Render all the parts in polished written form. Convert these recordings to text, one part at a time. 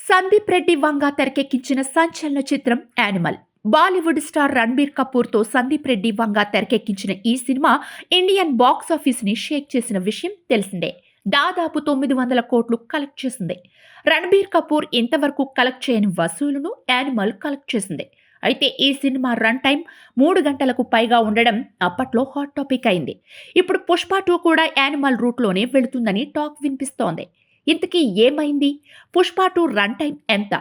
సందీప్ రెడ్డి వంగ తెరకెక్కించిన సంచలన చిత్రం యానిమల్. బాలీవుడ్ స్టార్ రణబీర్ కపూర్తో సందీప్ రెడ్డి వంగ తెరకెక్కించిన ఈ సినిమా ఇండియన్ బాక్స్ ఆఫీస్ ని షేక్ చేసిన విషయం తెలిసిందే. దాదాపు 900 కోట్లు కలెక్ట్ చేసింది. రణబీర్ కపూర్ ఇంతవరకు కలెక్ట్ చేయని వసూలును యానిమల్ కలెక్ట్ చేసింది. అయితే ఈ సినిమా రన్ టైం 3 గంటలకు పైగా ఉండడం అప్పట్లో హాట్ టాపిక్ అయింది. ఇప్పుడు పుష్ప 2 కూడా యానిమల్ రూట్లోనే వెళుతుందని టాక్ వినిపిస్తోంది. ఇంతకీ ఏమైంది? పుష్ప 2 రన్ టైం ఎంత?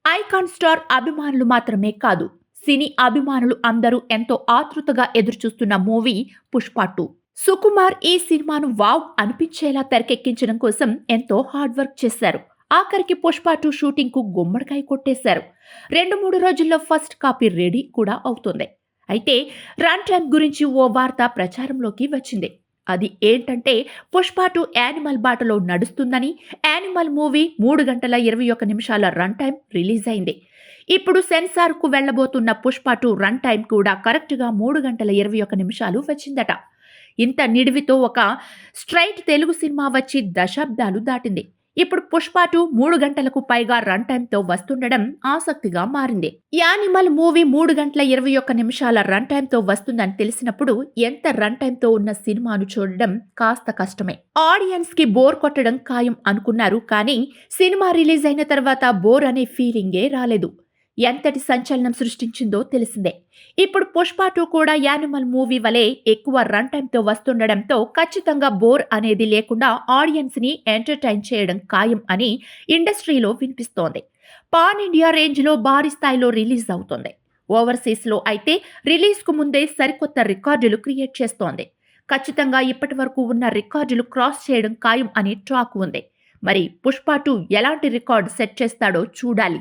ఐకాన్ స్టార్ అభిమానులు మాత్రమే కాదు, సినీ అభిమానులు అందరూ ఎంతో ఆతృతగా ఎదురుచూస్తున్న మూవీ పుష్ప 2. సుకుమార్ ఈ సినిమాను వావ్ అనిపించేలా తెరకెక్కించడం కోసం ఎంతో హార్డ్ వర్క్ చేశారు. ఆఖరికి పుష్ప 2 షూటింగ్ కు గుమ్మడికాయ కొట్టేశారు. 2-3 రోజుల్లో ఫస్ట్ కాపీ రెడీ కూడా అవుతుంది. అయితే రన్ టైం గురించి ఓ వార్త ప్రచారంలోకి వచ్చింది. అది ఏంటంటే పుష్ప 2 యానిమల్ బాటలో నడుస్తుందని. యానిమల్ మూవీ 3 గంటల 21 నిమిషాల రన్ టైం రిలీజ్ అయింది. ఇప్పుడు సెన్సార్కు వెళ్లబోతున్న పుష్ప 2 రన్ టైం కూడా కరెక్ట్గా 3 గంటల 21 నిమిషాలు వచ్చిందట. ఇంత నిడివితో ఒక స్ట్రైట్ తెలుగు సినిమా వచ్చి దశాబ్దాలు దాటింది. ఇప్పుడు పుష్ప 2 3 గంటలకు పైగా రన్ టైంతో వస్తుండడం ఆసక్తిగా మారింది. యానిమల్ మూవీ 3 గంటల 21 నిమిషాల రన్ టైంతో వస్తుందని తెలిసినప్పుడు ఎంత రన్ టైంతో ఉన్న సినిమాను చూడడం కాస్త కష్టమే. ఆడియన్స్ కి బోర్ కొట్టడం ఖాయం అనుకున్నారు, కానీ సినిమా రిలీజ్ అయిన తర్వాత బోర్ అనే ఫీలింగే రాలేదు. ఎంతటి సంచలనం సృష్టించిందో తెలిసిందే. ఇప్పుడు పుష్ప 2 కూడా యానిమల్ మూవీ వలె ఎక్కువ రన్ టైంతో వస్తుండడంతో ఖచ్చితంగా బోర్ అనేది లేకుండా ఆడియన్స్ ని ఎంటర్టైన్ చేయడం ఖాయం అని ఇండస్ట్రీలో వినిపిస్తోంది. పాన్ ఇండియా రేంజ్ లో భారీ స్థాయిలో రిలీజ్ అవుతోంది. ఓవర్సీస్ లో అయితే రిలీజ్ కు ముందే సరికొత్త రికార్డులు క్రియేట్ చేస్తోంది. ఖచ్చితంగా ఇప్పటి వరకు ఉన్న రికార్డులు క్రాస్ చేయడం ఖాయం అని టాక్ ఉంది. మరి పుష్ప 2 ఎలాంటి రికార్డు సెట్ చేస్తాడో చూడాలి.